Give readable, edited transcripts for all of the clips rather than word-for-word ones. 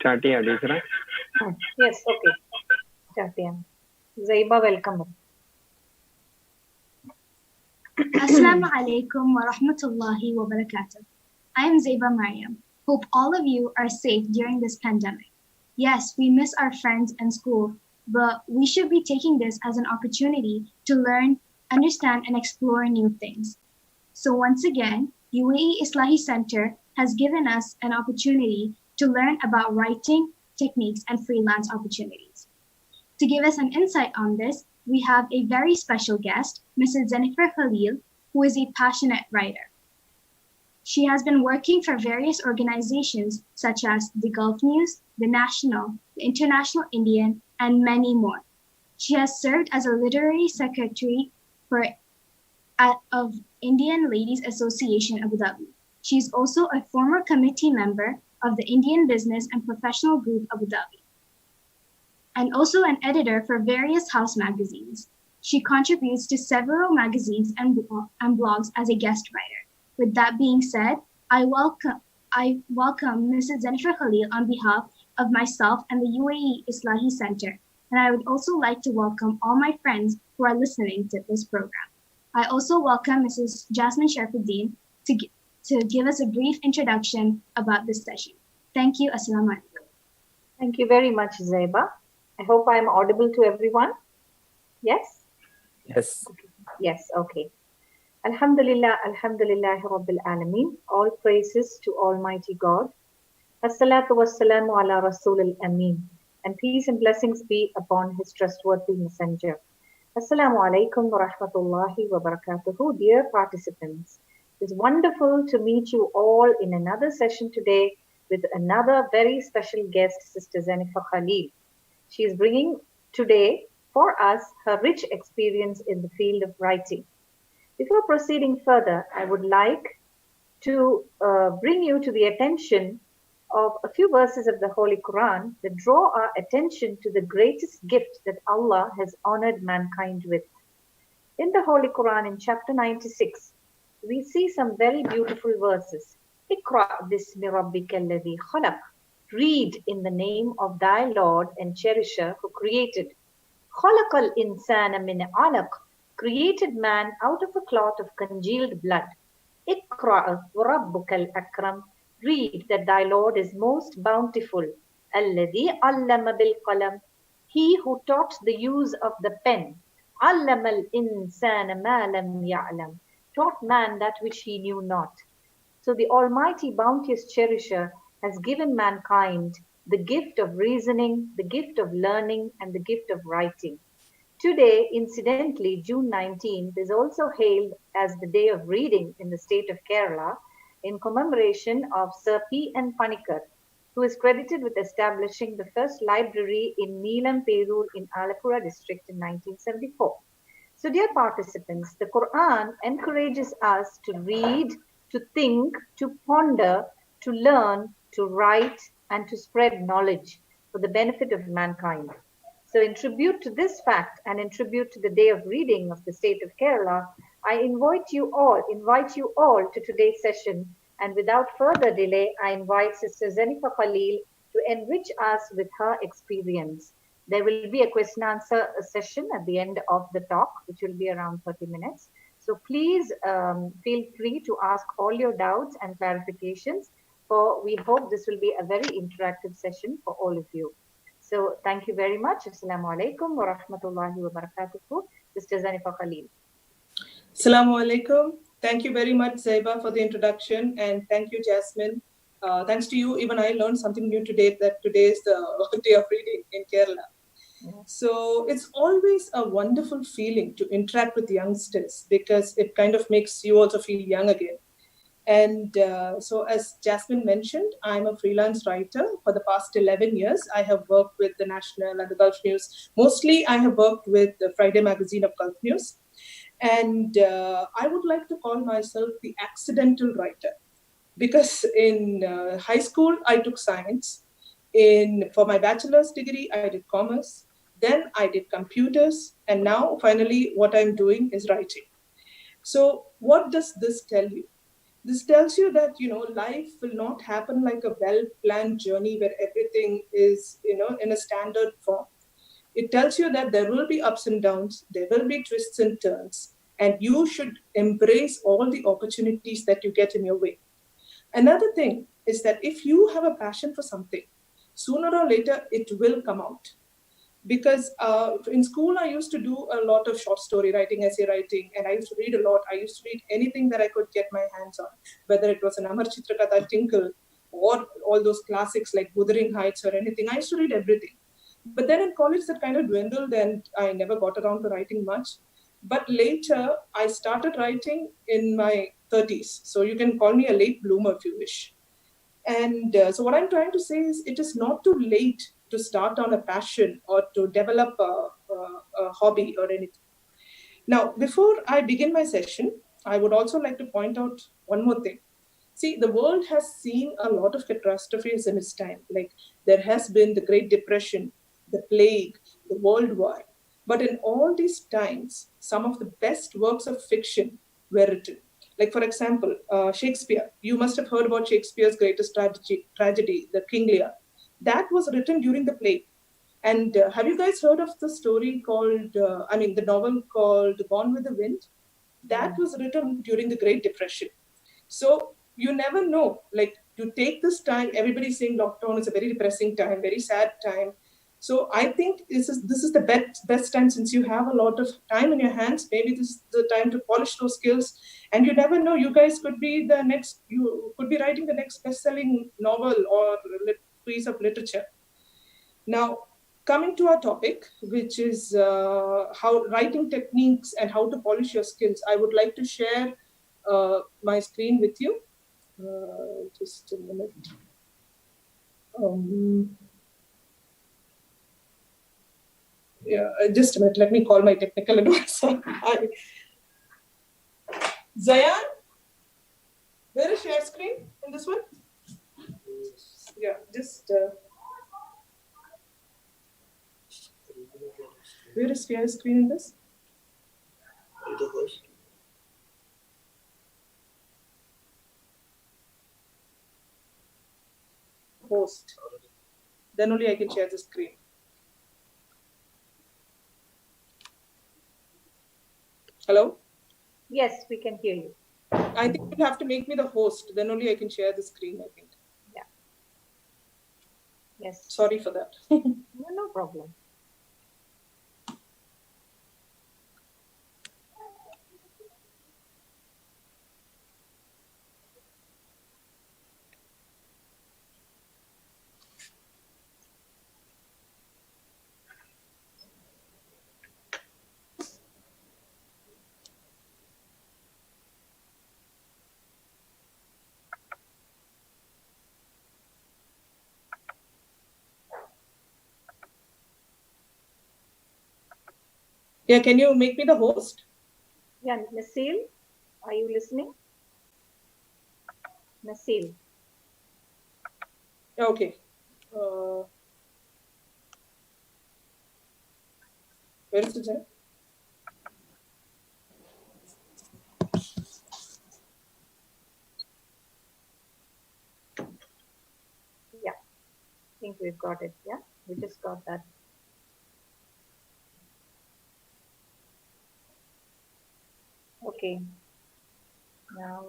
Start ചെയ്യാം ടീച്ചറെ. Yes, okay. Start ചെയ്യാം. Zaiba, welcome. Assalamu alaikum wa rahmatullahi wa barakatuh. I am Zaiba Mariam. Hope all of you are safe during this pandemic. Yes, we miss our friends and school, but we should be taking this as an opportunity to learn, understand, and explore new things. So once again, UAE Islahi Center has given us an opportunity to learn about writing, techniques, and freelance opportunities. To give us an insight on this, we have a very special guest, Mrs. Zenifer Khaleel, who is a passionate writer. She has been working for various organizations such as the Gulf News, the National, the International Indian, and many more. She has served as a literary secretary of Indian Ladies Association Abu Dhabi. She is also a former committee member of the Indian Business and Professional Group Abu Dhabi, and also an editor for various house magazines. She contributes to several magazines and blogs as a guest writer. With that being said, I welcome Mrs. Zenifer Khaleel on behalf of myself and the UAE Islahi Center, and I would also like to welcome all my friends who are listening to this program. I also welcome Mrs. Jasmine Sharfuddin to give us a brief introduction about this session. Thank you. Assalamu alaikum. Thank you very much, Zaiba. I hope I am audible to everyone. Yes? Yes. Okay. Yes, okay. Alhamdulillah, Alhamdulillah, Rabbil Alameen. All praises to Almighty God. Assalatu wassalamu ala Rasul al-Ameen. And peace and blessings be upon his trustworthy messenger. Assalamu alaikum wa rahmatullahi wa barakatuhu. Dear participants, it's wonderful to meet you all in another session today with another very special guest, Sister Zenifer Khaleel. She is bringing today for us her rich experience in the field of writing. Before proceeding further, I would like to bring you to the attention of a few verses of the Holy Quran that draw our attention to the greatest gift that Allah has honored mankind with. In the Holy Quran, in chapter 96, we see some very beautiful verses. Iqra bismi rabbika alladhi khalaq. Read in the name of thy Lord and Cherisher who created. Khalaqal insana min alaq. Created man out of a cloth of congealed blood. Iqra wa rabbukal akram. Read that thy Lord is most bountiful. Alladhi allama bil qalam. He who taught the use of the pen. Allamal insana ma lam ya'lam. Taught man that which he knew not. So the Almighty Bounteous Cherisher has given mankind the gift of reasoning, the gift of learning, and the gift of writing. Today, incidentally, June 19th is also hailed as the Day of Reading in the state of Kerala in commemoration of Sir P.N. Panikkar, who is credited with establishing the first library in Neelamperur in Alappuzha district in 1974. So dear participants, the Quran encourages us to read, to think, to ponder, to learn, to write, and to spread knowledge for the benefit of mankind. So in tribute to this fact and in tribute to the Day of Reading of the state of Kerala, I invite you all to today's session, and without further delay, I invite Sister Zenifer Khaleel to enrich us with her experience. There will be a question answer session at the end of the talk, which will be around 30 minutes. So please feel free to ask all your doubts and clarifications, for we hope this will be a very interactive session for all of you. So thank you very much. Assalamu alaikum wa rahmatullahi wa barakatuhu. Sister Zenifer Khaleel. Assalamu alaikum. Thank you very much, Zaiba, for the introduction, and thank you, Jasmine. Thanks to you, even I learned something new today, that today is the Day of Reading in Kerala. So it's always a wonderful feeling to interact with youngsters, because it kind of makes you also feel young again. And so as Jasmine mentioned, I'm a freelance writer. For the past 11 years, I have worked with the National and the Gulf News. Mostly, I have worked with the Friday magazine of Gulf News. And I would like to call myself the accidental writer, because in high school, I took science. For my bachelor's degree, I did commerce. Then I did computers. And now, finally, what I'm doing is writing. So what does this tell you? This tells you that, life will not happen like a well-planned journey where everything is, in a standard form. It tells you that there will be ups and downs, there will be twists and turns, and you should embrace all the opportunities that you get in your way. Another thing is that if you have a passion for something, sooner or later it will come out. Because in school, I used to do a lot of short story writing, essay writing, and I used to read a lot. I used to read anything that I could get my hands on, whether it was an Amar Chitrakatha Tinkle or all those classics like Wuthering Heights or anything. I used to read everything. But then in college, that kind of dwindled and I never got around to writing much. But later, I started writing in my 30s. So you can call me a late bloomer if you wish. And so what I'm trying to say is it is not too late to start on a passion or to develop a hobby or anything. Now, before I begin my session, I would also like to point out one more thing. See, the world has seen a lot of catastrophes in its time. Like there has been the Great Depression, the plague, the World War. But in all these times, some of the best works of fiction were written. Like, for example, Shakespeare. You must have heard about Shakespeare's greatest tragedy, the King Lear. That was written during the plague. And have you guys heard of the story called, the novel called Gone with the Wind? That was written during the Great Depression. So you never know, like to take this time, everybody's saying lockdown is a very depressing time, very sad time. So I think this is the best time, since you have a lot of time in your hands. Maybe this is the time to polish those skills. And you never know, you guys could be you could be writing the next best-selling novel or piece of literature. Now, coming to our topic, which is how writing techniques and how to polish your skills, I would like to share my screen with you. Just a minute. Just a minute. Let me call my technical advisor. Hi. Zayan, where is share screen in this one? Yeah, just. Where is share screen in this? Host. Then only I can share the screen. Hello? Yes, we can hear you. I think you'll have to make me the host. Then only I can share the screen, I think. Yeah. Yes. Sorry for that. No problem. Yeah, can you make me the host? Yeah, Nasil, are you listening? Nasil. Okay. Where is it? Yeah, I think we've got it. Yeah, we just got that. Okay. Now.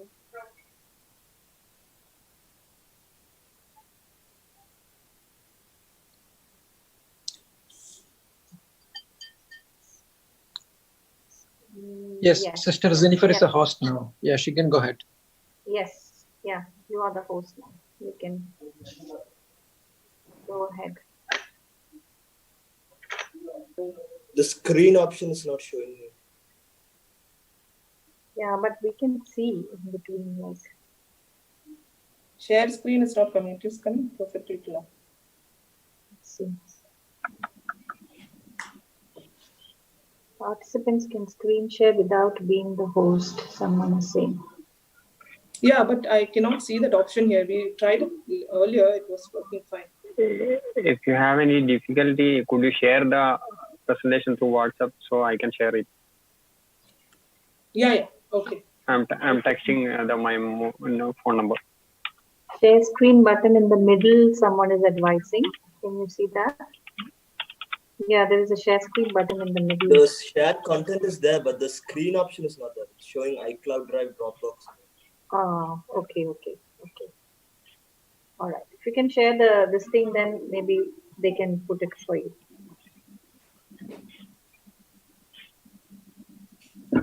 Yes, Sister Zenifer is the host now. Yeah, she can go ahead. Yes, yeah, you are the host now. You can go ahead. The screen option is not showing me. Yeah, but we can see in between. Like. Share screen is not coming. It is coming perfectly clear. Let's see. Participants can screen share without being the host, someone is saying. Yeah, but I cannot see that option here. We tried it earlier. It was working fine. If you have any difficulty, could you share the presentation through WhatsApp so I can share it? Yeah. Okay. I'm texting my phone number. Share screen button in the middle, someone is advising. Can you see that? Yeah, there is a share screen button in the middle. The shared content is there, but the screen option is not there. It's showing iCloud Drive, Dropbox. Ah, okay. All right. If you can share this thing, then maybe they can put it for you.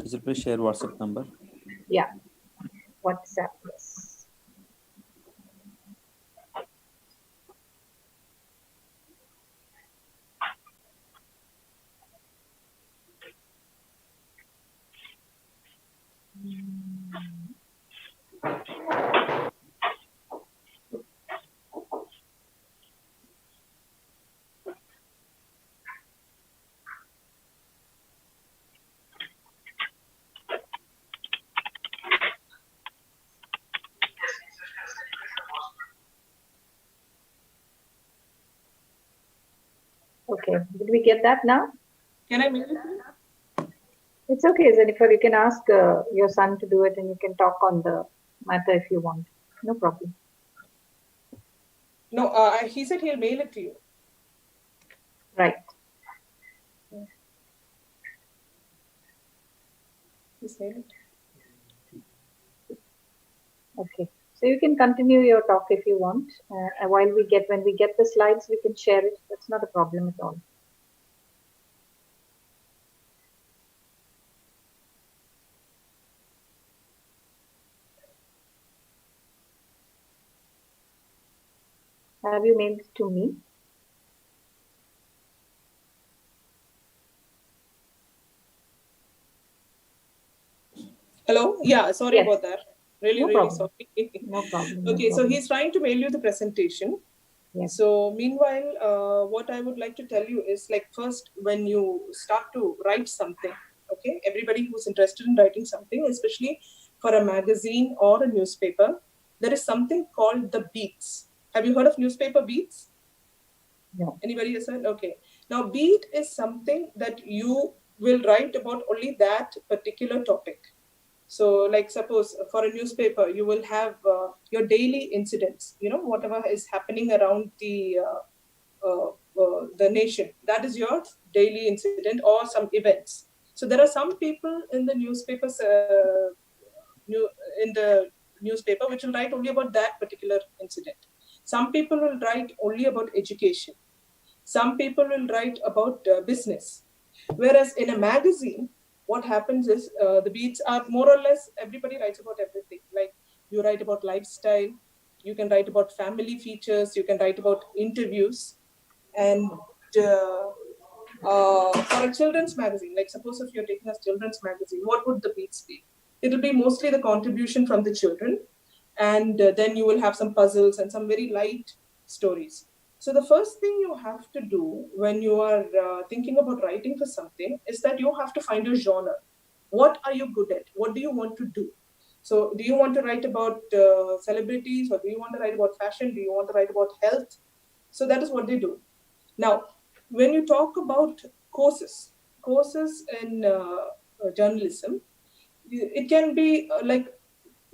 Teacher, please share WhatsApp number. Yeah. WhatsApp, yes. Okay. Did we get that now? Can I mail it? It's okay, Zenifer. You can ask your son to do it, and you can talk on the matter if you want. No problem. No, he said he'll mail it to you. Right. Please mail it. Okay. So you can continue your talk if you want. When we get the slides, we can share it. That's not a problem at all. Have you mailed it to me? Hello? Yeah, sorry Yes. about that. Really problem. sorry. No problem. Okay, no so problem. he's trying to mail you the presentation. Yes. So meanwhile, what I would like to tell you is, like, first, when you start to write something, okay, everybody who's interested in writing something, especially for a magazine or a newspaper, there is something called the beats. Have you heard of newspaper beats? No. Anybody has heard? Okay. Now, beat is something that you will write about only that particular topic. So, like, suppose for a newspaper, you will have your daily incidents, whatever is happening around the nation. That is your daily incident or some events. So there are some people in the newspapers, in the newspaper, which will write only about that particular incident. Some people will write only about education. Some people will write about business. Whereas in a magazine, what happens is the beats are more or less, everybody writes about everything. Like, you write about lifestyle, you can write about family features, you can write about interviews. And for a children's magazine, like suppose if you're taking a children's magazine, what would the beats be? It will be mostly the contribution from the children. And then you will have some puzzles and some very light stories. So the first thing you have to do when you are thinking about writing for something is that you have to find your genre. What are you good at? What do you want to do? So do you want to write about celebrities, or do you want to write about fashion? Do you want to write about health? So that is what they do. Now, when you talk about courses in journalism, it can be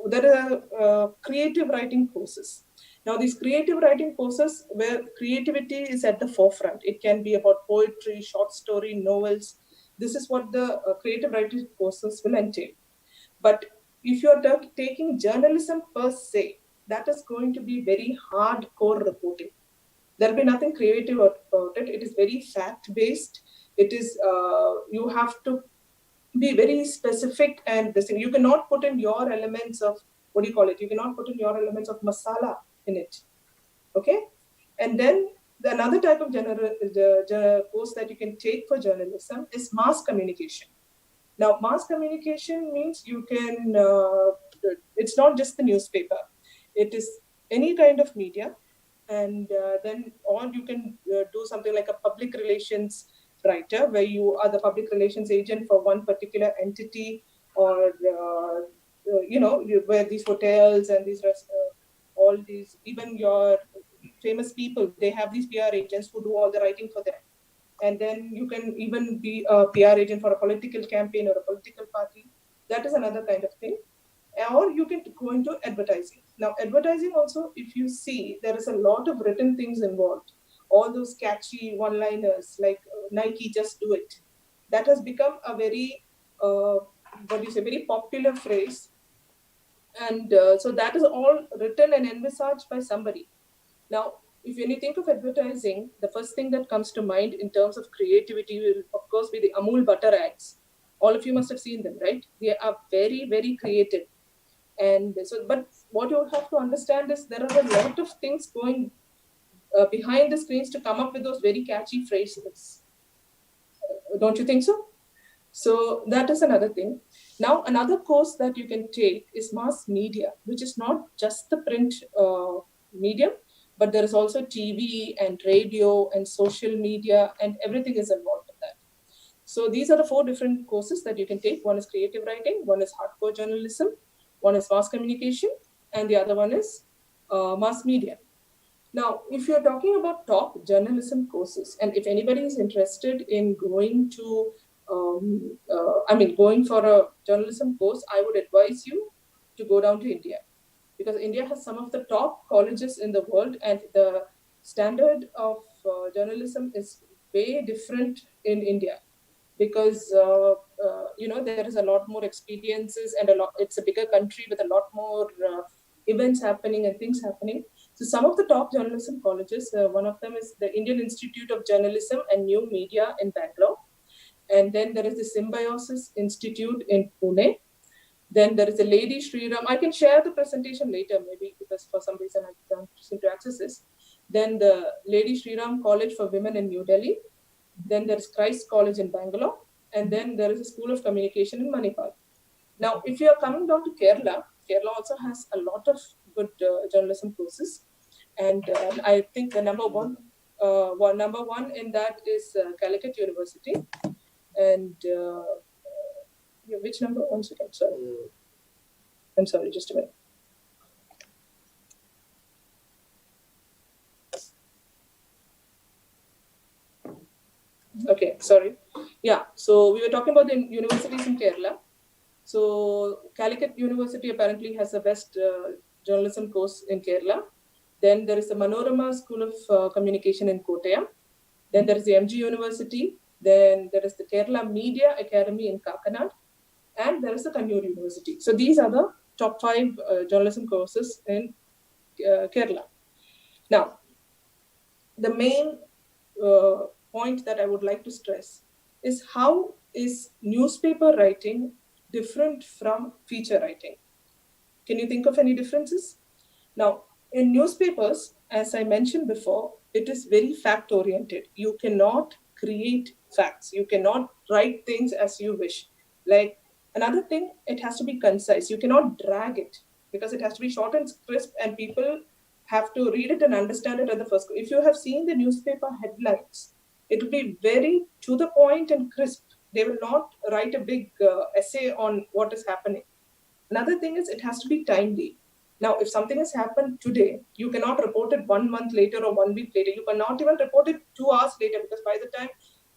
there are creative writing courses. Now, these creative writing courses where creativity is at the forefront, it can be about poetry, short story, novels. This is what the creative writing courses will entail. But if you're taking journalism per se, that is going to be very hardcore reporting. There'll be nothing creative about it. It is very fact-based. It is, you have to be very specific, and this thing, you cannot put in your elements of, what do you call it? You cannot put in your elements of masala in it. Okay? And then another type of course that you can take for journalism is mass communication. Now, mass communication means you can, it's not just the newspaper. It is any kind of media. And then, or you can do something like a public relations writer, where you are the public relations agent for one particular entity, or, where these hotels and these, all these, even your famous people, they have these PR agents who do all the writing for them. And then you can even be a PR agent for a political campaign or a political party. That is another kind of thing. or you can go into advertising. Now, advertising also, if you see, there is a lot of written things involved. All those catchy one-liners like Nike, just do it. That has become a very, very popular phrase. And so that is all written and envisaged by somebody. Now, if when you think of advertising, the first thing that comes to mind in terms of creativity will, of course, be the Amul butter ads. All of you must have seen them, right? They are very, very creative. And so, but what you have to understand is there are a lot of things going behind the screens to come up with those very catchy phrases. Don't you think so? So that is another thing. Now, another course that you can take is mass media, which is not just the print medium, but there is also TV and radio and social media, and everything is involved in that. So these are the 4 different courses that you can take. One is creative writing, one is hardcore journalism, one is mass communication, and the other one is mass media. Now, if you're talking about top journalism courses, and if anybody is interested in going to, going for a journalism course, I would advise you to go down to India, because India has some of the top colleges in the world, and the standard of journalism is way different in India, because there is a lot more experiences, and it's a bigger country with a lot more events happening and things happening. So some of the top journalism colleges, one of them is the Indian Institute of Journalism and New Media in Bangalore. And then there is the Symbiosis Institute in Pune. Then there is the Lady Shriram. I can share the presentation later, maybe, because for some reason I don't seem to access this. Then the Lady Shriram College for Women in New Delhi. Then there is Christ College in Bangalore. And then there is a School of Communication in Manipal. Now, if you are coming down to Kerala, Kerala also has a lot of good journalism courses. And I think the number one in that is Calicut University. And which number? 1 second, sorry. I'm sorry, just a minute. Okay, sorry. Yeah, so we were talking about the universities in Kerala. So Calicut University apparently has the best journalism course in Kerala. Then there is the Manorama School of Communication in Kottayam. Then there is the MG University. Then there is the Kerala Media Academy in Kakanad. And there is the Kannur University. So these are the top 5 journalism courses in Kerala. Now, the main point that I would like to stress is how is newspaper writing different from feature writing? Can you think of any differences? Now, in newspapers, as I mentioned before, it is very fact-oriented. You cannot create facts. You cannot write things as you wish. Like, another thing, it has to be concise. You cannot drag it, because it has to be short and crisp, and people have to read it and understand it at the first. If you have seen the newspaper headlines, it will be very to the point and crisp. They will not write a big essay on what is happening. Another thing is it has to be timely. Now, if something has happened today, you cannot report it 1 month later or 1 week later. You cannot even report it 2 hours later, because by the time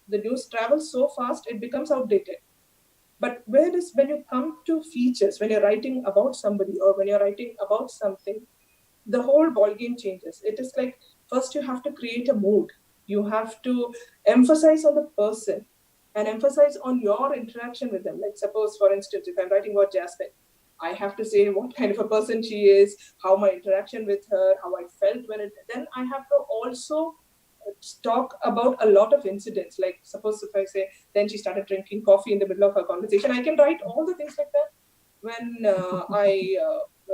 the news travels so fast, it becomes outdated. But when you come to features, when you're writing about somebody or when you're writing about something, the whole ballgame changes. It is like, first you have to create a mood. You have to emphasize on the person and emphasize on your interaction with them. Like, suppose, for instance, if I'm writing about Jasmine, I have to say what kind of a person she is, how my interaction with her, how I felt then I have to also talk about a lot of incidents. Like, suppose if I say, then she started drinking coffee in the middle of her conversation, I can write all the things like that when I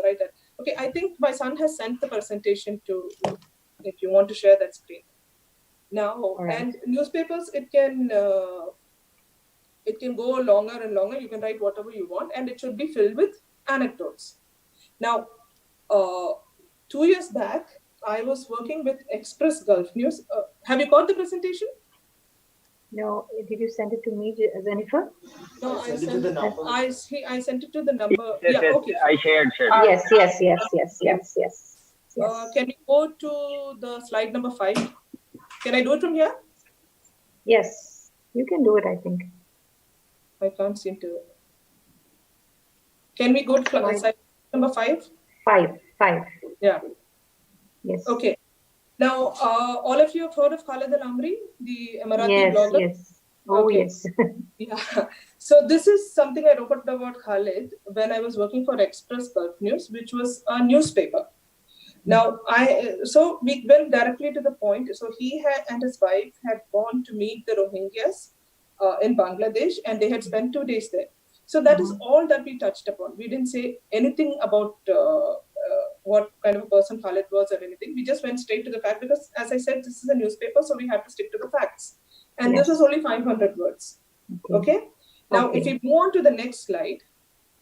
write that. Okay, I think my son has sent the presentation to you, if you want to share that screen. Now, right. And newspapers, it can go longer and longer. You can write whatever you want, and it should be filled with anecdotes. Now, 2 years back, I was working with Express Gulf News. Have you got the presentation? No, did you send it to me, Zenifer? No, I sent it to the number. I sent it to the number. Yes, yeah, okay. I shared. Yes. Can we go to the slide number 5? Can I do it from here? Yes, you can do it, I think. I can't seem to. Can we go to slide number 5? Five. Yeah. Yes. Okay. Now, all of you have heard of Khalid Al-Amri, the Emirati blogger? Yes. Oh, Okay. yes. Yeah. So this is something I wrote about Khalid when I was working for Express Gulf News, which was a newspaper. Now, so we went directly to the point. So he and his wife had gone to meet the Rohingyas in Bangladesh, and they had spent 2 days there. So that is all that we touched upon. We didn't say anything about what kind of a person Khalid was or anything. We just went straight to the fact because, as I said, this is a newspaper, so we have to stick to the facts. And this was only 500 words. Okay? Now, if we move on to the next slide,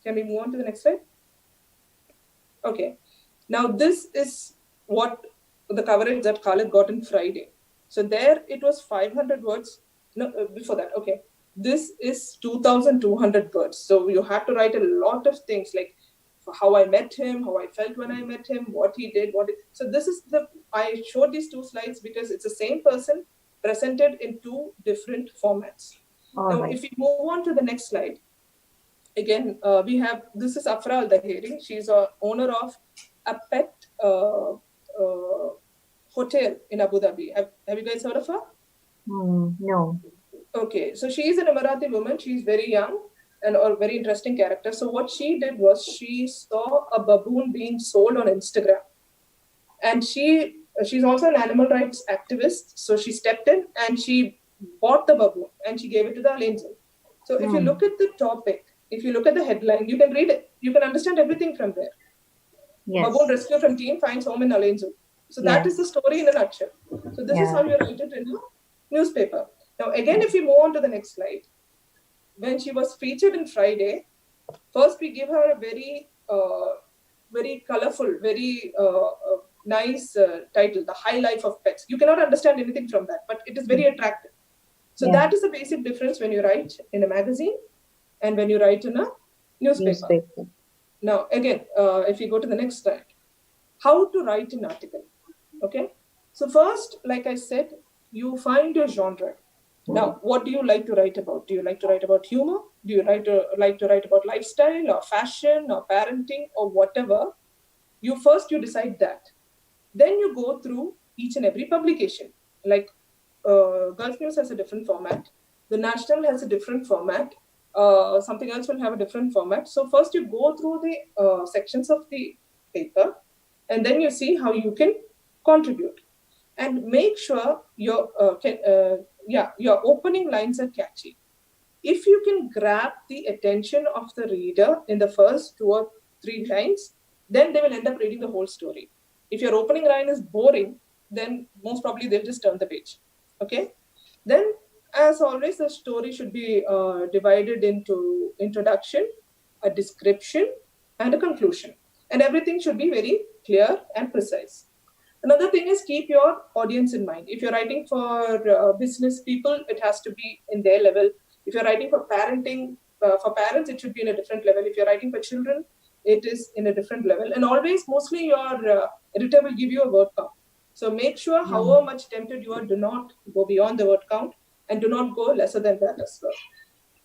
can we move on to the next slide? Okay. Now, this is what the coverage that Khalid got on Friday. So there it was 500 words. No, before that, okay. This is 2,200 words. So you have to write a lot of things like how I met him, how I felt when I met him, what he did, so this is I showed these 2 slides because it's the same person presented in 2 different formats. Now, if we move on to the next slide, again, we have, this is Afra Al-Dahiri. She's a owner of a pet hotel in Abu Dhabi. Have you guys heard of her? No. Okay, so she is an Emirati woman. She's very young and a very interesting character. So what she did was she saw a baboon being sold on Instagram. And she's also an animal rights activist. So she stepped in and she bought the baboon and she gave it to the Al Angel. So if you look at the topic, if you look at the headline, you can read it. You can understand everything from there. Yes. Baboon rescue from teen finds home in Al Angel. So that is the story in a nutshell. So this is how you write it in a newspaper. Now, again, if we move on to the next slide, when she was featured in Friday, first we give her a very, very colorful, very nice title, The High Life of Pets. You cannot understand anything from that, but it is very attractive. So that is the basic difference when you write in a magazine and when you write in a newspaper. Now, again, if you go to the next slide, how to write an article. Okay. So first, like I said, you find your genre. Now, what do you like to write about? Do you like to write about humor? Do you like to write about lifestyle or fashion or parenting or whatever? You decide that. Then you go through each and every publication. Like Gulf News has a different format. The National has a different format. Something else will have a different format. So first you go through the sections of the paper and then you see how you can contribute. And make sure your opening lines are catchy. If you can grab the attention of the reader in the first 2 or 3 lines, then they will end up reading the whole story. If your opening line is boring, then most probably they'll just turn the page. Okay? Then, as always, the story should be divided into introduction, a description, and a conclusion. And everything should be very clear and precise. Another thing is keep your audience in mind. If you're writing for business people, it has to be in their level. If you're writing for parenting, for parents, it should be in a different level. If you're writing for children, it is in a different level. And always, mostly your editor will give you a word count. So make sure however much tempted you are, do not go beyond the word count and do not go lesser than that as well.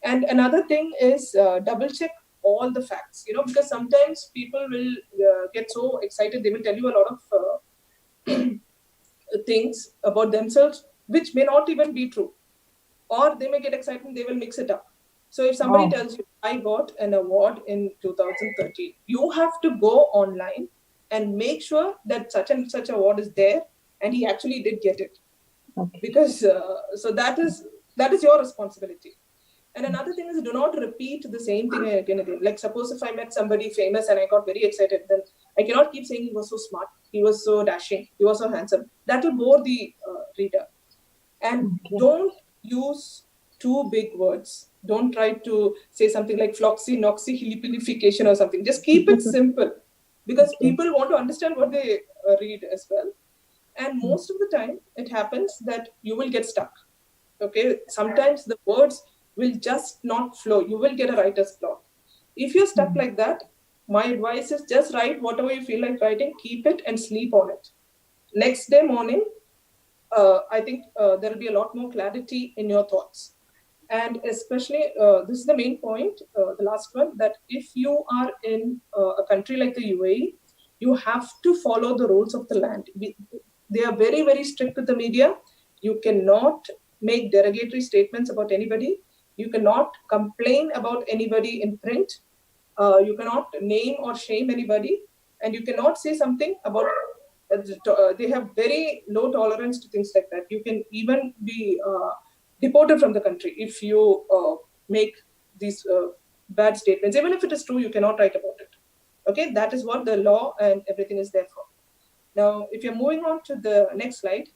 And another thing is double check all the facts, because sometimes people will get so excited, they will tell you a lot of things about themselves which may not even be true, or they may get excited and they will mix it up. So if somebody tells you, I got an award in 2013, you have to go online and make sure that such and such award is there and he actually did get it. Because so that is your responsibility. And another thing is, do not repeat the same thing again and again. Like suppose if I met somebody famous and I got very excited, then I cannot keep saying he was so smart, he was so dashing, he was so handsome. That will bore the reader. And don't use too big words. Don't try to say something like floxy, noxy, hilipilification or something. Just keep it simple, because people want to understand what they read as well. And most of the time, it happens that you will get stuck. Okay, sometimes the words will just not flow. You will get a writer's block. If you're stuck like that, my advice is just write whatever you feel like writing, keep it and sleep on it. Next day morning, I think there will be a lot more clarity in your thoughts. And especially, this is the main point, the last one, that if you are in a country like the UAE, you have to follow the rules of the land. They are very, very strict with the media. You cannot make derogatory statements about anybody. You cannot complain about anybody in print. You cannot name or shame anybody. And you cannot say something about, they have very low tolerance to things like that. You can even be deported from the country if you make these bad statements. Even if it is true, you cannot write about it. Okay, that is what the law and everything is there for. Now, if you're moving on to the next slide,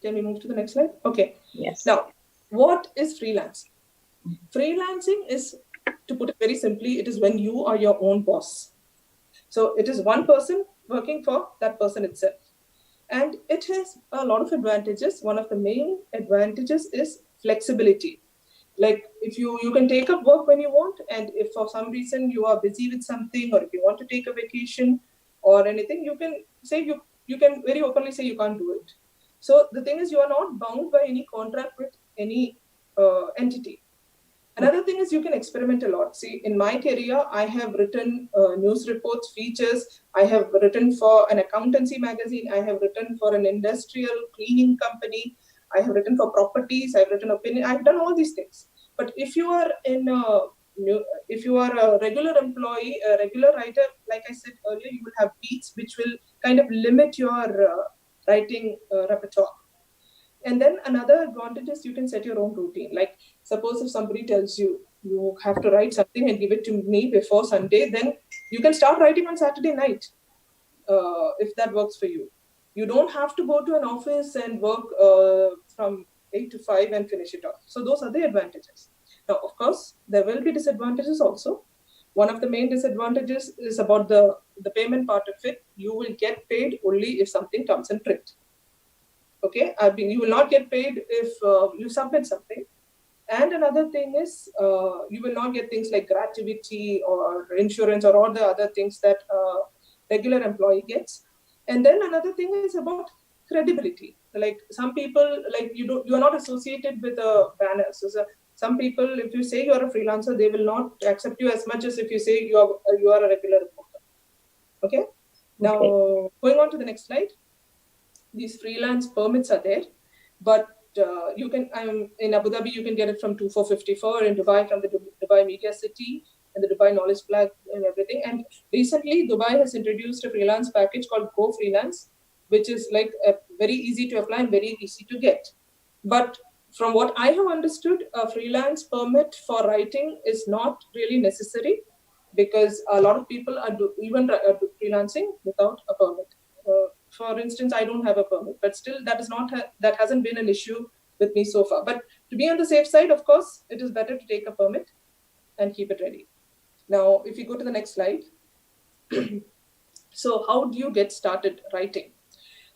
can we move to the next slide? Okay. Yes. Now, what is freelance? Freelancing is, to put it very simply, it is when you are your own boss. So it is one person working for that person itself. And it has a lot of advantages. One of the main advantages is flexibility. Like if you can take up work when you want, and if for some reason you are busy with something, or if you want to take a vacation or anything, you can say you can very openly say you can't do it. So the thing is, you are not bound by any contract with any entity. Another thing is you can experiment a lot. See, in my career, I have written news reports, features. I have written for an accountancy magazine. I have written for an industrial cleaning company. I have written for properties. I've written opinion. I've done all these things. But if you are if you are a regular employee, a regular writer, like I said earlier, you will have beats which will kind of limit your writing repertoire. And then another advantage is you can set your own routine. Like suppose if somebody tells you you have to write something and give it to me before Sunday, then you can start writing on Saturday night if that works for you. You don't have to go to an office and work from 8 to 5 and finish it off. So those are the advantages. Now, of course, there will be disadvantages also. One of the main disadvantages is about the payment part of it. You will get paid only if something comes in print. Okay, I mean, you will not get paid if you submit something. And another thing is you will not get things like gratuity or insurance or all the other things that a regular employee gets. And then another thing is about credibility. Like some people, like you are not associated with a banner. So some people, if you say you are a freelancer, they will not accept you as much as if you say you are a regular reporter. Okay. Now going on to the next slide. These freelance permits are there, but you can, in Abu Dhabi, you can get it from 2454, in Dubai from the Dubai Media City and the Dubai Knowledge Flag and everything. And recently, Dubai has introduced a freelance package called Go Freelance, which is like very easy to apply and very easy to get. But from what I have understood, a freelance permit for writing is not really necessary because a lot of people are freelancing without a permit. For instance, I don't have a permit, but still that hasn't been an issue with me so far. But to be on the safe side, of course, it is better to take a permit and keep it ready. Now, if you go to the next slide. So how do you get started writing?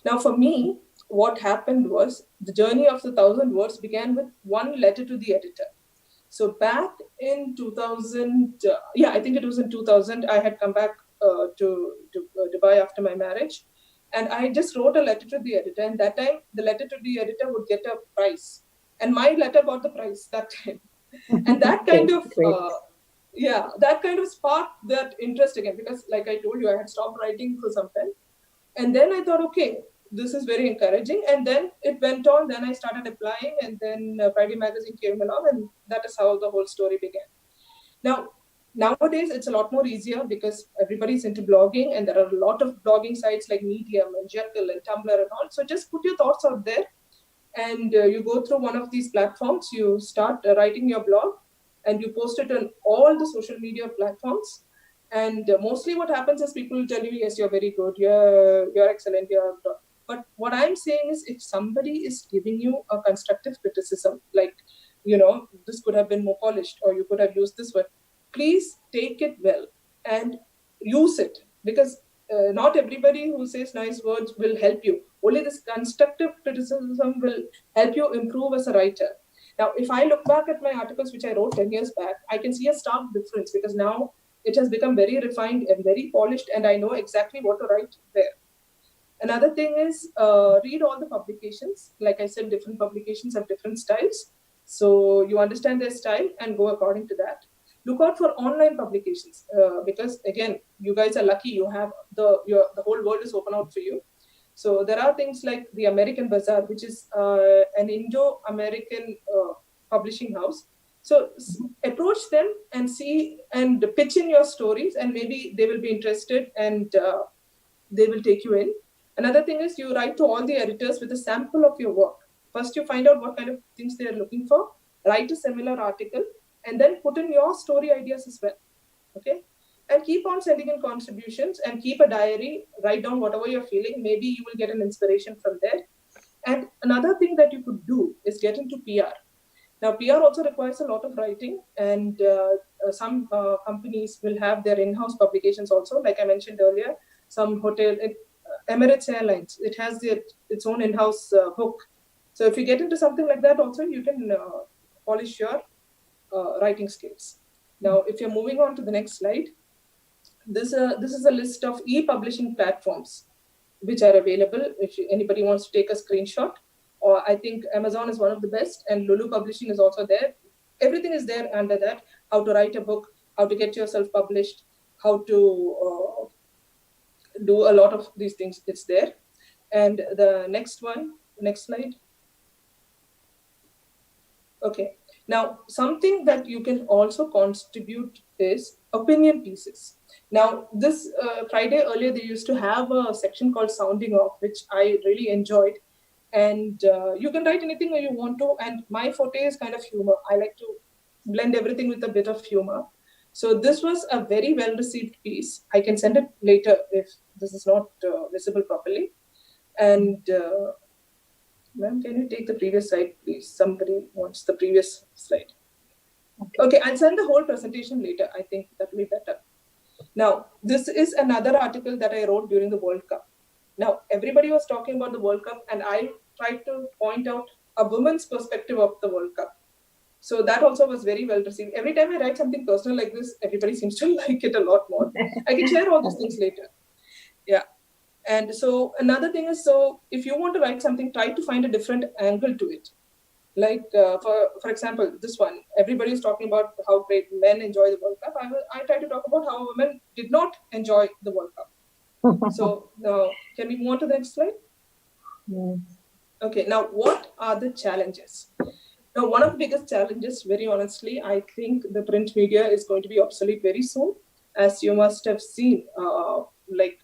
Now, for me, what happened was the journey of the 1,000 words began with one letter to the editor. So back in 2000, I think it was in 2000, I had come back to Dubai after my marriage. And I just wrote a letter to the editor. And that time, the letter to the editor would get a prize. And my letter got the prize that time. And that kind of, that kind of sparked that interest again. Because like I told you, I had stopped writing for some time. And then I thought, okay, this is very encouraging. And then it went on. Then I started applying. And then Friday Magazine came along. And that is how the whole story began. Now, nowadays, it's a lot more easier because everybody's into blogging and there are a lot of blogging sites like Medium and Jekyll and Tumblr and all. So just put your thoughts out there and you go through one of these platforms, you start writing your blog and you post it on all the social media platforms. And mostly what happens is people will tell you, yes, you're very good, you're excellent, but what I'm saying is if somebody is giving you a constructive criticism, like, this could have been more polished or you could have used this word, please take it well and use it because not everybody who says nice words will help you. Only this constructive criticism will help you improve as a writer. Now, if I look back at my articles, which I wrote 10 years back, I can see a stark difference because now it has become very refined and very polished and I know exactly what to write there. Another thing is read all the publications. Like I said, different publications have different styles. So you understand their style and go according to that. Look out for online publications because again, you guys are lucky. You have the whole world is open out for you. So there are things like the American Bazaar, which is an Indo-American publishing house. So approach them and see and pitch in your stories, and maybe they will be interested and they will take you in. Another thing is you write to all the editors with a sample of your work. First, you find out what kind of things they are looking for, write a similar article, and then put in your story ideas as well. Okay? And keep on sending in contributions and keep a diary, write down whatever you're feeling. Maybe you will get an inspiration from there. And another thing that you could do is get into PR. Now, PR also requires a lot of writing, and some companies will have their in-house publications also. Like I mentioned earlier, some hotel, Emirates Airlines, it has its own in-house book. So if you get into something like that also, you can polish your writing skills. Now, if you're moving on to the next slide, this is a list of e-publishing platforms which are available if anybody wants to take a screenshot. Or I think Amazon is one of the best, and Lulu Publishing is also there. Everything is there under that. How to write a book, how to get yourself published, how to do a lot of these things. It's there. And the next slide. Okay. Now, something that you can also contribute is opinion pieces. Now, this Friday earlier, they used to have a section called Sounding Off, which I really enjoyed. And you can write anything you want to. And my forte is kind of humor. I like to blend everything with a bit of humor. So this was a very well-received piece. I can send it later if this is not visible properly. And ma'am, can you take the previous slide, please? Somebody wants the previous slide. Okay, I'll send the whole presentation later. I think that will be better. Now, this is another article that I wrote during the World Cup. Now, everybody was talking about the World Cup, and I tried to point out a woman's perspective of the World Cup. So that also was very well received. Every time I write something personal like this, everybody seems to like it a lot more. I can share all these things later. Yeah. And so another thing is, so if you want to write something, try to find a different angle to it. Like, for example, this one, everybody is talking about how great men enjoy the World Cup. I try to talk about how women did not enjoy the World Cup. So now, can we move on to the next slide? Yes. Okay, now what are the challenges? Now, one of the biggest challenges, very honestly, I think the print media is going to be obsolete very soon. As you must have seen, like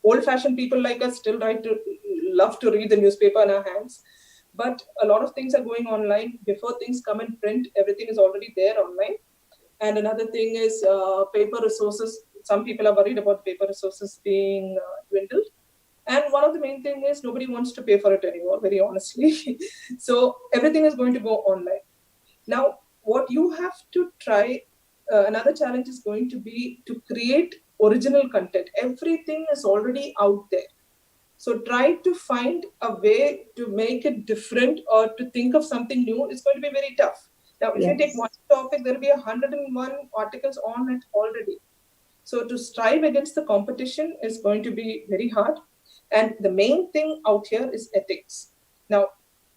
old-fashioned people like us still love to read the newspaper in our hands. But a lot of things are going online. Before things come in print, everything is already there online. And another thing is paper resources. Some people are worried about paper resources being dwindled. And one of the main things is nobody wants to pay for it anymore, very honestly. So everything is going to go online. Now, what you have to try, another challenge is going to be to create original content. Everything is already out there. So try to find a way to make it different or to think of something new. It's going to be very tough. Now, if you take one topic, there will be 101 articles on it already. So to strive against the competition is going to be very hard. And the main thing out here is ethics. Now,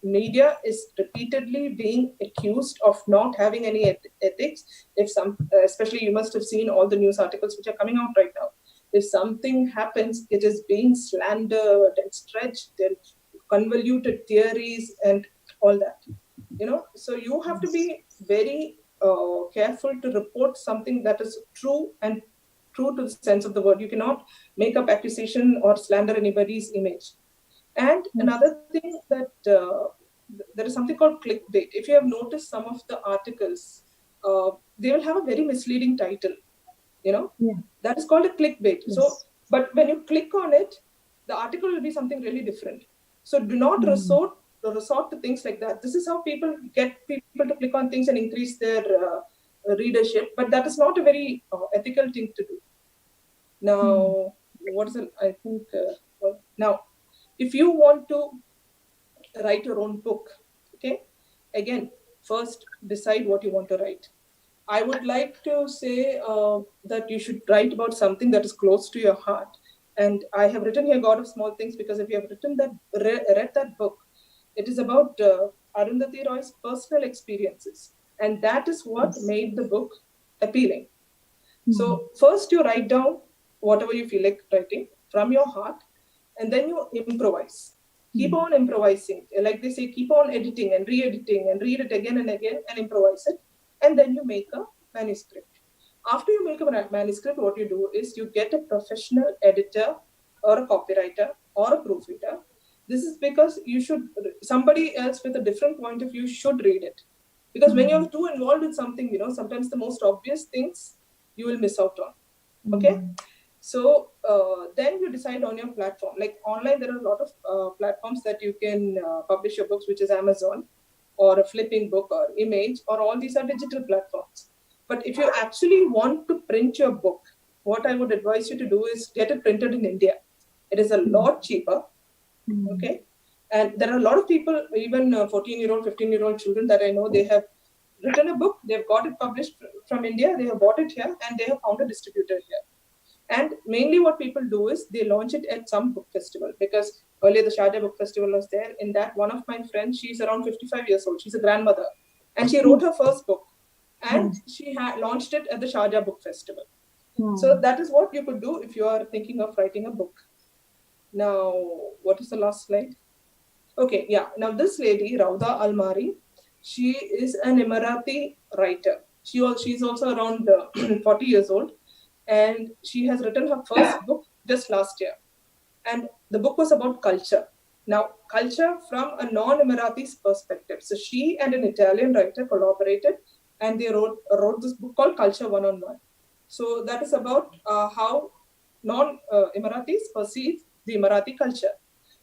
media is repeatedly being accused of not having any ethics. Especially you must have seen all the news articles which are coming out right now. If something happens, it is being slandered and stretched and convoluted theories and all that. So you have to be very careful to report something that is true and true to the sense of the word. You cannot make up accusation or slander anybody's image. And another thing that there is something called clickbait. If you have noticed some of the articles, they will have a very misleading title. That is called a clickbait. Yes. So, but when you click on it, the article will be something really different. So do not resort to things like that. This is how people get people to click on things and increase their readership, but that is not a very ethical thing to do. Now, what is it? I think, now, if you want to write your own book, okay, again, first decide what you want to write. I would like to say that you should write about something that is close to your heart. And I have written here God of Small Things because if you have read that book, it is about Arundhati Roy's personal experiences. And that is what made the book appealing. So first you write down whatever you feel like writing from your heart, and then you improvise. Keep on improvising. Like they say, keep on editing and re-editing and read it again and again and improvise it. And then you make a manuscript. After you make a manuscript, what you do is you get a professional editor or a copywriter or a proofreader. This is because somebody else with a different point of view should read it. Because when you're too involved in something, sometimes the most obvious things you will miss out on. Okay? So then you decide on your platform. Like online, there are a lot of platforms that you can publish your books, which is Amazon or a flipping book or Image, or all these are digital platforms. But if you actually want to print your book, what I would advise you to do is get it printed in India. It is a lot cheaper. Okay. And there are a lot of people, even 14-year-old, 15-year-old children that I know, they have written a book, they've got it published from India, they have bought it here, and they have found a distributor here. And mainly what people do is they launch it at some book festival, because earlier the Sharjah Book Festival was there. In that, one of my friends, she's around 55 years old, she's a grandmother, and she wrote her first book, and she launched it at the Sharjah Book Festival. So that is what you could do if you are thinking of writing a book. Now, what is the last slide? Okay, yeah. Now this lady, Rauda Almari, she is an Emirati writer. She's also around 40 years old, and she has written her first book just last year. And the book was about culture. Now, culture from a non-Emirati's perspective. So she and an Italian writer collaborated, and they wrote this book called Culture One-on-One. So that is about how non-Emiratis perceive the Emirati culture.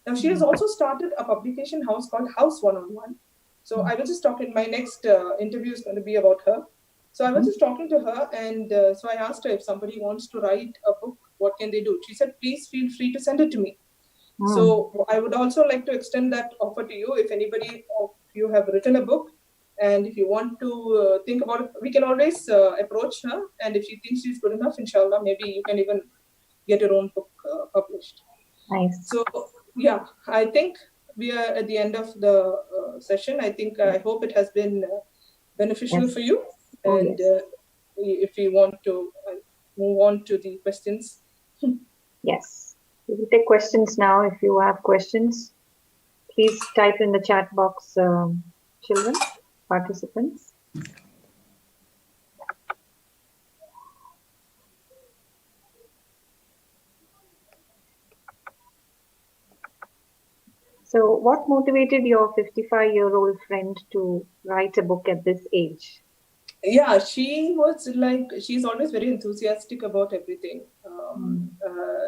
Now, she has also started a publication house called House One-on-One. So I was just talking, my next interview is going to be about her. So I was just talking to her, and so I asked her if somebody wants to write a book, what can they do? She said, please feel free to send it to me. So I would also like to extend that offer to you. If anybody of you have written a book, and if you want to think about it, we can always approach her. And if she thinks she's good enough, inshallah, maybe you can even get your own book published. Nice. So yeah, I think we are at the end of the session. I hope it has been beneficial for you. And if we want to move on to the questions. Yes, we will take questions now. If you have questions, please type in the chat box, children, participants. So what motivated your 55-year-old friend to write a book at this age? Yeah, she was like, she's always very enthusiastic about everything.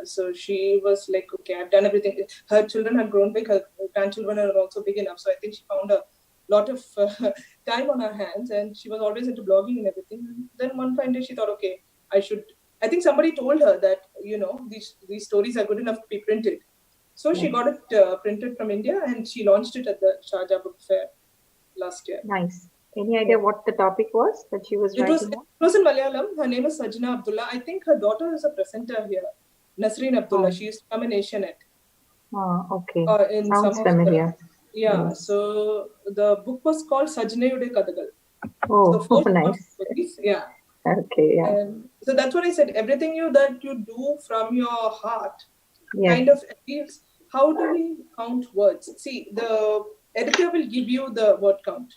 So she was like, okay, I've done everything. Her children had grown big, her grandchildren are also big enough. So I think she found a lot of time on her hands, and she was always into blogging and everything. Then one fine day she thought, okay, I think somebody told her that, these stories are good enough to be printed. So she got it printed from India, and she launched it at the Sharjah Book Fair last year. Nice. Any idea what the topic was that she was writing on? It was in Malayalam. Her name is Sajna Abdullah. I think her daughter is a presenter here, Nasreen Abdullah. She used to come in Asianet. Oh, okay. In Sounds familiar. Yes. So the book was called Sajnayude Kadagal. Oh, so nice. Yeah. Okay, yeah. And so that's what I said. Everything that you do from your heart kind of appeals. How do we count words? See, the editor will give you the word count.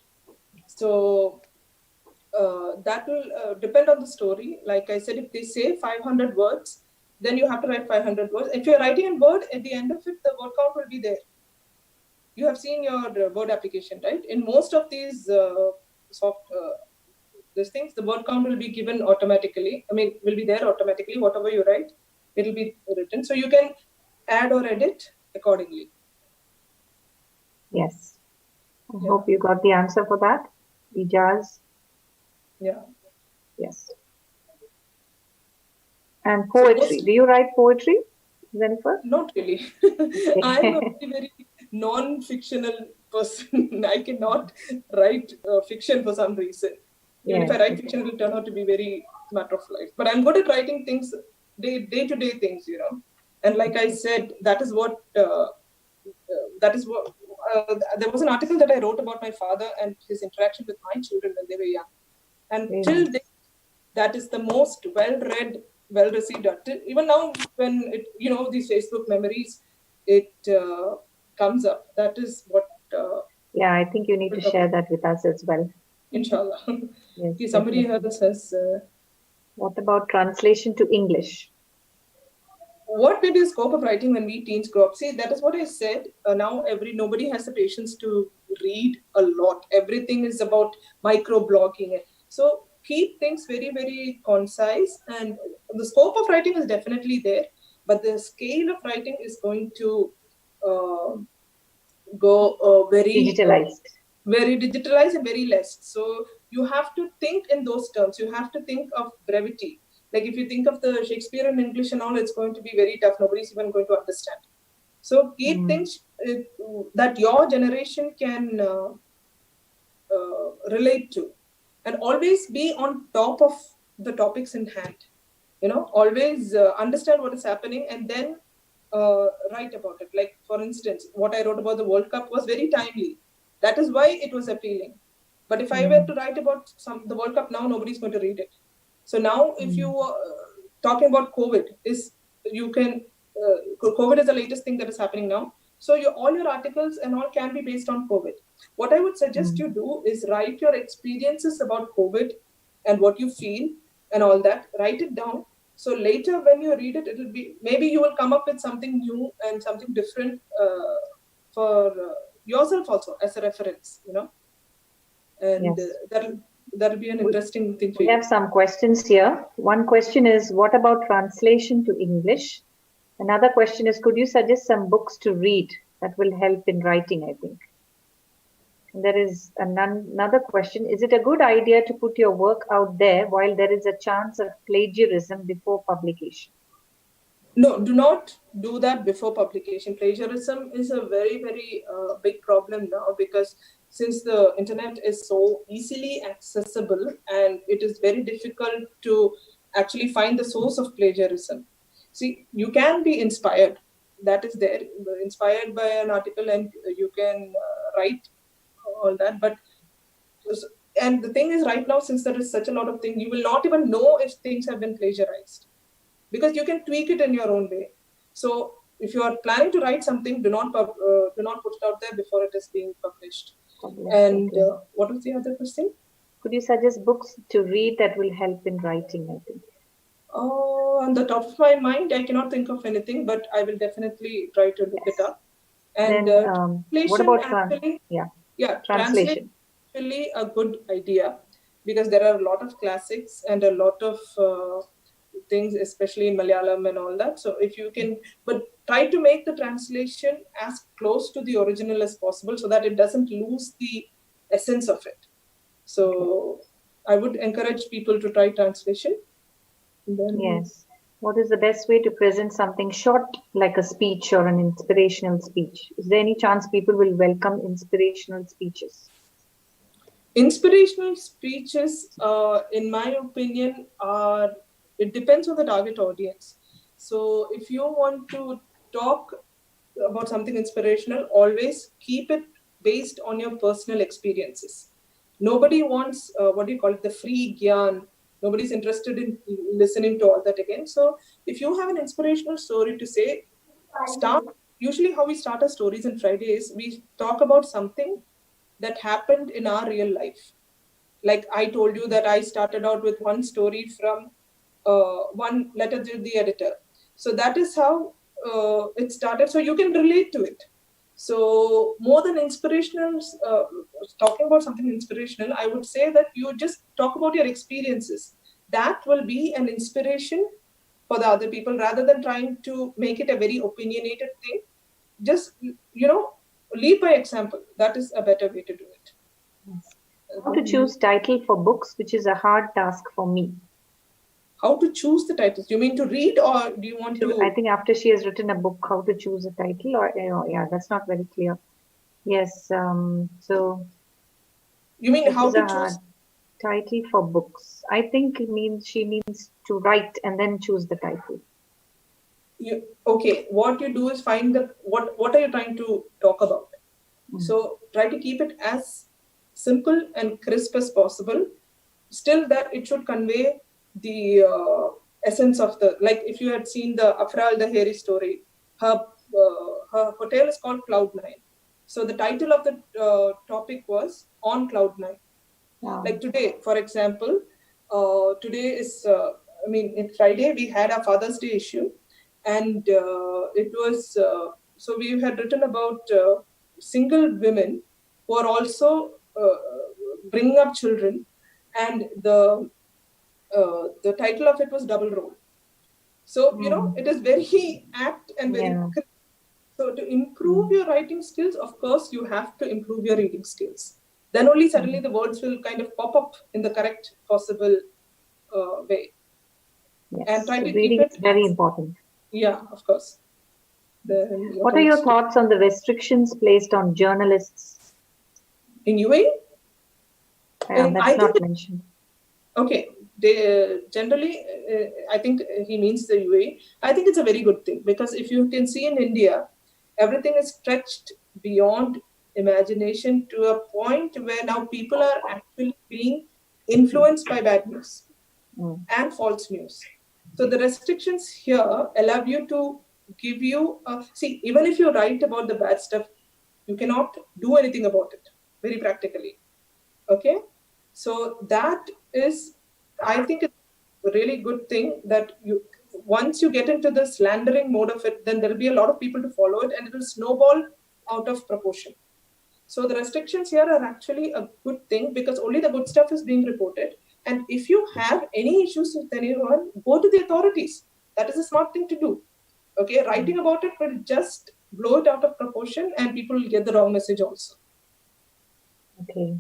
So that will depend on the story. Like I said, if they say 500 words, then you have to write 500 words. If you're writing in Word, at the end of it, the word count will be there. You have seen your Word application, right? In most of these these things, the word count will be given automatically. Will be there automatically. Whatever you write, it will be written. So you can add or edit accordingly. Yes. I hope you got the answer for that. Ijaz. Yeah. Yes. And poetry. Do you write poetry, Zenifer? Not really. I'm a very non-fictional person. I cannot write fiction for some reason. Even if I write fiction, it will turn out to be very matter of life. But I'm good at writing things, day-to-day things, And like I said, that is what there was an article that I wrote about my father and his interaction with my children when they were young. And Very till nice. date, that is the most well-read, well-received article. Even now, when it, these Facebook memories, it comes up. That is what. Yeah, I think you need to share that with us as well. Inshallah. Yes, Okay, somebody definitely. else has. What about translation to English? What may be the scope of writing when we teens grow up? See, that is what I said. Now nobody has the patience to read a lot. Everything is about micro-blogging. So keep things very, very concise. And the scope of writing is definitely there, but the scale of writing is going to go very digitalized and very less. So you have to think in those terms. You have to think of brevity. Like if you think of the Shakespeare in English and all, it's going to be very tough. Nobody's even going to understand. So keep things that your generation can relate to, and always be on top of the topics in hand. Always understand what is happening and then write about it. Like, for instance, what I wrote about the World Cup was very timely. That is why it was appealing. But if I were to write about the World Cup now, nobody's going to read it. So now, if you talking about COVID, COVID is the latest thing that is happening now. So all your articles and all can be based on COVID. What I would suggest you do is write your experiences about COVID and what you feel and all that. Write it down. So later when you read it, it'll be, maybe you will come up with something new and something different for yourself also as a reference, and Yes. that'll be an interesting thing for you. We have some questions here. One question is, what about translation to English? Another question is, could you suggest some books to read that will help in writing, I think? And there is another question. Is it a good idea to put your work out there while there is a chance of plagiarism before publication? No, do not do that before publication. Plagiarism is a very, very big problem now, because since the internet is so easily accessible and it is very difficult to actually find the source of plagiarism. See, you can be inspired. That is there, inspired by an article, and you can write all that. And the thing is, right now, since there is such a lot of things, you will not even know if things have been plagiarized, because you can tweak it in your own way. So if you are planning to write something, do not put it out there before it is being published. And what was the other question? Could you suggest books to read that will help in writing, I think? On the top of my mind, I cannot think of anything, but I will definitely try to look it up. And then, what about translation? Translation is actually a good idea, because there are a lot of classics and a lot of things, especially in Malayalam and all that. So if you can, but try to make the translation as close to the original as possible, so that it doesn't lose the essence of it. So I would encourage people to try translation. Then, yes. What is the best way to present something short, like a speech or an inspirational speech? Is there any chance people will welcome inspirational speeches? Inspirational speeches, in my opinion, it depends on the target audience. So if you want to talk about something inspirational, always keep it based on your personal experiences. Nobody wants, the free gyan. Nobody's interested in listening to all that again. So if you have an inspirational story to say, usually how we start our stories on Friday is we talk about something that happened in our real life. Like I told you that I started out with one story from one letter to the editor. So that is how it started. So you can relate to it. So more than inspirational, talking about something inspirational, I would say that you just talk about your experiences. That will be an inspiration for the other people, rather than trying to make it a very opinionated thing. Just, lead by example. That is a better way to do it. How to choose title for books, which is a hard task for me. How to choose the titles? You mean to read, or do you want to? I think after she has written a book, how to choose a title, or that's not very clear. Yes. So. You mean how to choose title for books? I think she means to write and then choose the title. Okay. What you do is find what are you trying to talk about? So try to keep it as simple and crisp as possible. Still that it should convey the essence of the, like if you had seen the Afra al-Daheri story, her hotel is called Cloud9. So the title of the topic was On Cloud9. Wow. Like today, for example, today is, in Friday, we had our Father's Day issue. And it was, so we had written about single women who are also bringing up children. And the title of it was Double Role. So, it is very apt and very... Yeah. So to improve your writing skills, of course, you have to improve your reading skills. Then only suddenly the words will kind of pop up in the correct possible way. Yes. And try to Reading keep it... is very important. Yeah, of course. Then What are your thoughts on the restrictions placed on journalists? in UAE? That's not mentioned. Okay. They generally, I think he means the UAE. I think it's a very good thing, because if you can see in India, everything is stretched beyond imagination to a point where now people are actually being influenced by bad news and false news. So the restrictions here allow you to give you, see, even if you write about the bad stuff, you cannot do anything about it, very practically. Okay? So that is, I think it's a really good thing that once you get into the slandering mode of it, then there'll be a lot of people to follow it and it will snowball out of proportion. So the restrictions here are actually a good thing, because only the good stuff is being reported. And if you have any issues with anyone, go to the authorities. That is a smart thing to do. Okay, writing about it will just blow it out of proportion and people will get the wrong message also. Okay,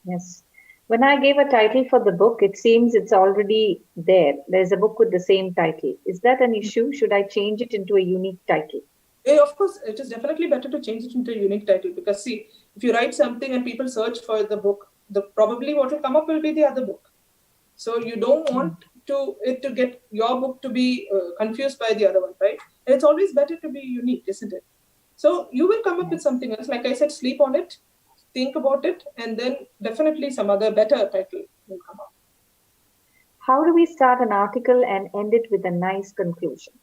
yes. When I gave a title for the book, it seems it's already there. There's a book with the same title. Is that an issue? Should I change it into a unique title? Yeah, of course, it is definitely better to change it into a unique title, because see, if you write something and people search for the book, probably what will come up will be the other book. So you don't want it to get your book to be confused by the other one, right? And it's always better to be unique, isn't it? So you will come up with something else. Like I said, sleep on it, think about it, and then definitely some other better title will come up. How do we start an article and end it with a nice conclusion?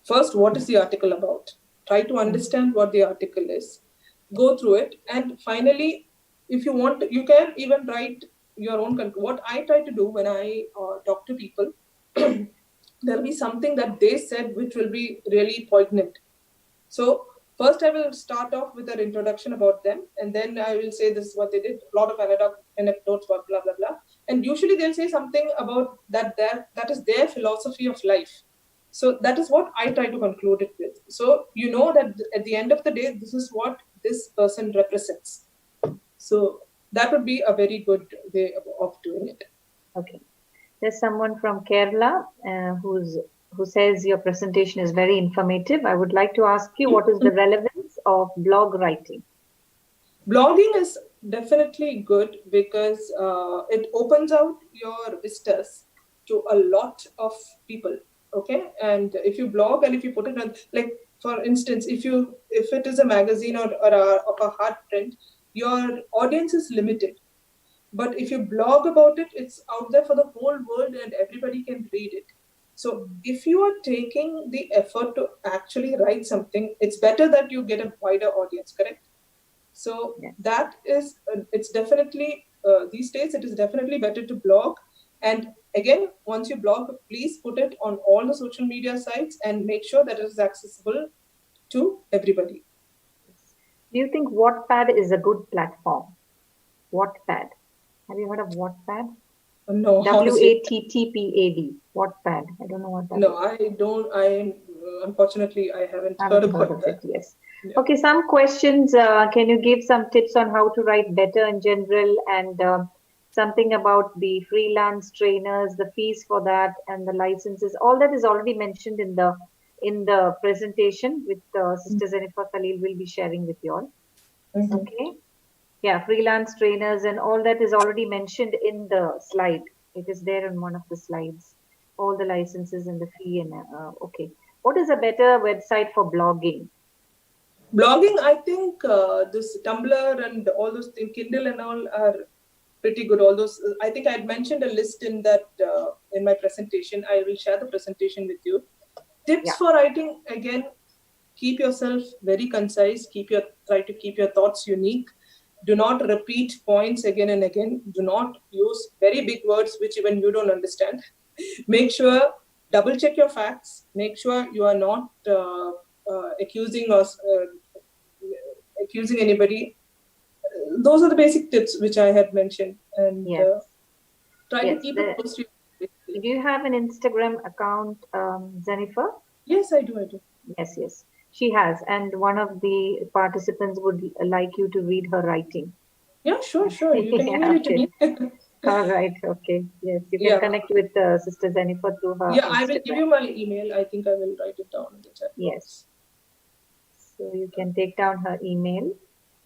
First, what is the article about? Try to understand what the article is. Go through it. And finally, if you want, you can even write your own. What I try to do when I talk to people, there'll be something that they said which will be really poignant. So first I will start off with an introduction about them, and then I will say this is what they did, a lot of anecdotes, blah, blah, blah, blah. And usually they'll say something about that is their philosophy of life. So that is what I try to conclude it with. So you know that at the end of the day, this is what this person represents. So that would be a very good way of doing it. Okay. There's someone from Kerala who says your presentation is very informative. I would like to ask you, what is the relevance of blog writing? Blogging is definitely good because it opens out your vistas to a lot of people. Okay, and if you blog and if you put it on, like for instance, if it is a magazine or a hard print, your audience is limited. But if you blog about it, it's out there for the whole world and everybody can read it. So if you are taking the effort to actually write something, it's better that you get a wider audience, correct? So that is, it's definitely, these days, it is definitely better to blog. And again, once you blog, please put it on all the social media sites and make sure that it is accessible to everybody. Do you think Wattpad is a good platform? Wattpad. Have you heard of Wattpad? No. WATTPAD. Wattpad. I don't know what that is. No, I don't. Unfortunately, I haven't heard about that. Yes. Yeah. Okay, some questions. Can you give some tips on how to write better in general, and something about the freelance trainers, the fees for that, and the licenses? All that is already mentioned in the presentation with Sister Zenifer Khaleel will be sharing with you all. Mm-hmm. Okay. Yeah, freelance trainers and all that is already mentioned in the slide. It is there on one of the slides. All the licenses and the fee and okay. What is a better website for blogging? Blogging, I think this Tumblr and all those things, Kindle and all are pretty good. All those, I think I had mentioned a list in that in my presentation. I will share the presentation with you. Tips for writing, again, keep yourself very concise. Try to keep your thoughts unique. Do not repeat points again and again. Do not use very big words which even you don't understand. Make sure, double check your facts. Make sure you are not accusing anybody. Those are the basic tips which I had mentioned. And try to keep it close to you. Do you have an Instagram account, Zenifer? Yes, I do. Yes. She has. And one of the participants would like you to read her writing. Yeah, sure. You can email it to me. All right. Okay. Yes. You can connect with Sister Zenifer through her Yeah, Instagram. I will give you my email. I think I will write it down in the chat. Yes. So you can take down her email.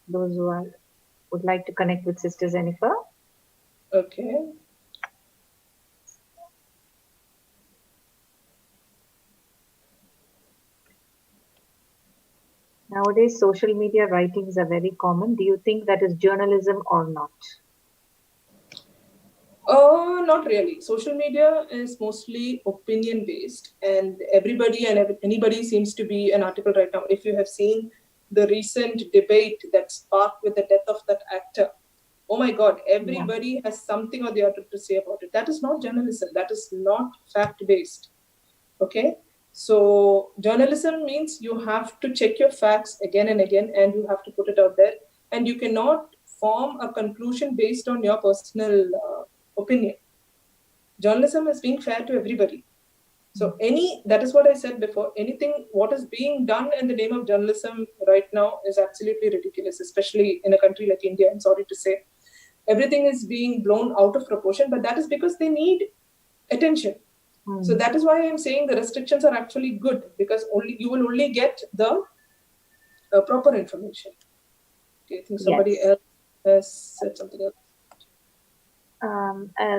Those who would like to connect with Sister Zenifer. Okay. Nowadays, social media writings are very common. Do you think that is journalism or not? Not really. Social media is mostly opinion based, and anybody seems to be an article right now. If you have seen the recent debate that sparked with the death of that actor, oh my God, everybody has something or the other to say about it. That is not journalism. That is not fact based. Okay. So journalism means you have to check your facts again and again, and you have to put it out there, and you cannot form a conclusion based on your personal opinion. Journalism is being fair to everybody. So that is what I said before, anything what is being done in the name of journalism right now is absolutely ridiculous, especially in a country like India. I'm sorry to say, everything is being blown out of proportion, but that is because they need attention. So that is why I'm saying the restrictions are actually good, because you will only get the proper information. Okay, I think somebody else has said something else.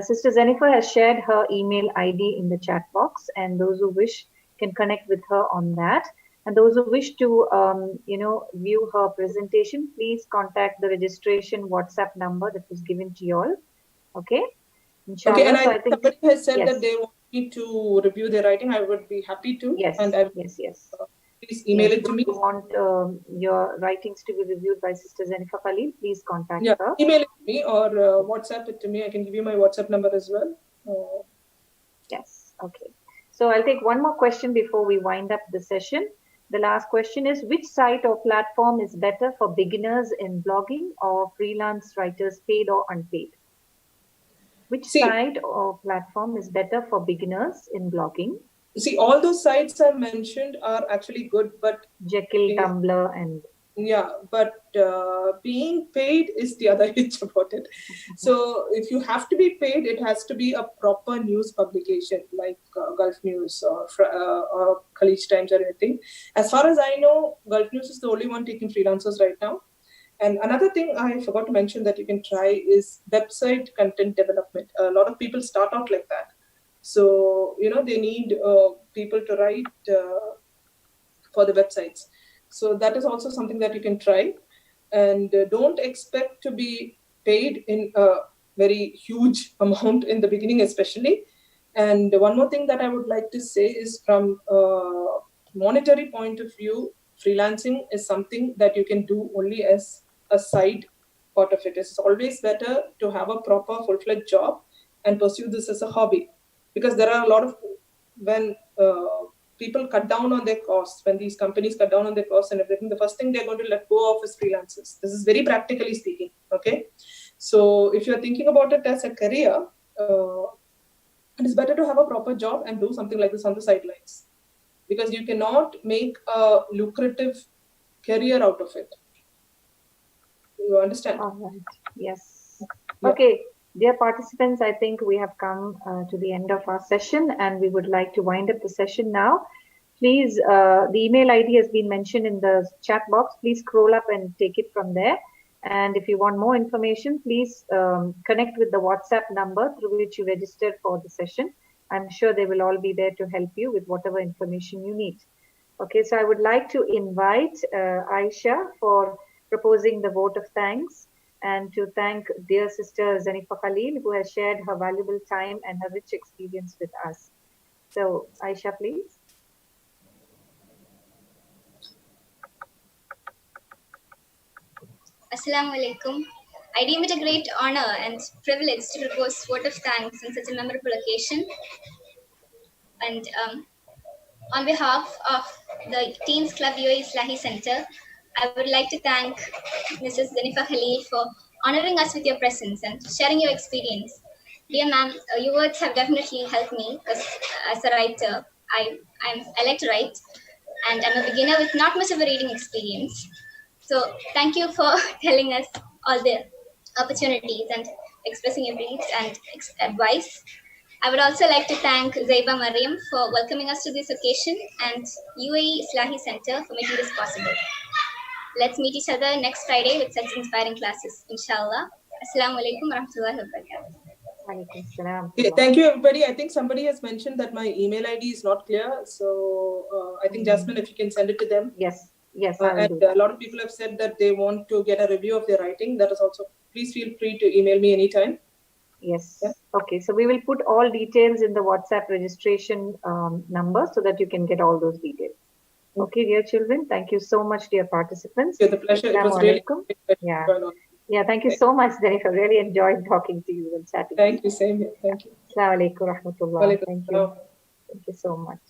Sister Zenifer has shared her email ID in the chat box, and those who wish can connect with her on that. And those who wish to, view her presentation, please contact the registration WhatsApp number that was given to you all. Okay. Inshallah. Okay, and so I think somebody has said that they want me to review their writing. I would be happy to. Yes. And Yes. Please email it to me. If you want your writings to be reviewed by Sister Zenifer Khaleel, please contact her. Email it to me or WhatsApp it to me. I can give you my WhatsApp number as well. Yes. Okay. So I'll take one more question before we wind up the session. The last question is, which site or platform is better for beginners in blogging or freelance writers, paid or unpaid? Which site or platform is better for beginners in blogging? See, all those sites I mentioned are actually good, but Jekyll, Tumblr, and but being paid is the other hitch about it. So if you have to be paid, it has to be a proper news publication like Gulf News or Khalij Times or anything. As far as I know, Gulf News is the only one taking freelancers right now. And another thing I forgot to mention that you can try is website content development. A lot of people start out like that. So, they need people to write for the websites. So that is also something that you can try. And don't expect to be paid in a very huge amount in the beginning, especially. And one more thing that I would like to say is, from a monetary point of view, freelancing is something that you can do only as a side part of it. It's always better to have a proper full-fledged job and pursue this as a hobby, because there are a lot of, when people cut down on their costs, when these companies cut down on their costs and everything, the first thing they're going to let go of is freelancers. This is very practically speaking. Okay. So if you're thinking about it as a career, it is better to have a proper job and do something like this on the sidelines, because you cannot make a lucrative career out of it. You understand? All right. Yes. Yeah. Okay. Dear participants, I think we have come to the end of our session, and we would like to wind up the session now. Please, the email ID has been mentioned in the chat box. Please scroll up and take it from there. And if you want more information, please connect with the WhatsApp number through which you registered for the session. I'm sure they will all be there to help you with whatever information you need. Okay, so I would like to invite Aisha for proposing the vote of thanks and to thank dear sister Zenifer Khaleel, who has shared her valuable time and her rich experience with us. So, Aisha, please. Assalamu alaikum. I deem it a great honor and privilege to propose vote of thanks on such a memorable occasion. And on behalf of the Teens Club UAE Islahi Center, I would like to thank Mrs. Zenifer Khaleel for honoring us with your presence and sharing your experience. Dear ma'am, your words have definitely helped me because as a writer, I like to write and I'm a beginner with not much of a reading experience. So thank you for telling us all the opportunities and expressing your briefs and advice. I would also like to thank Zaiba Mariam for welcoming us to this occasion and UAE Islahi Center for making this possible. Let's meet each other next Friday with such inspiring classes, inshallah. Assalamu alaikum wa rahmatullahi wa barakatuh. Walaikum salam. Thank you, everybody. I think somebody has mentioned that my email ID is not clear. So I think, Jasmine, if you can send it to them. Yes, yes, I will and do that. a lot of people have said that they want to get a review of their writing. That is also, please feel free to email me anytime. Yes. Yeah. Okay, so we will put all details in the WhatsApp registration number so that you can get all those details. Okay, dear children, thank you so much, dear participants. Yeah, the pleasure. It was really yeah. Yeah, thank you so much, Zenifer. Really enjoyed talking to you and chatting. Thank you, same here. Thank you. Assalamu alaikum rahmatullah. Walaikum Thank you. salam. Thank you so much.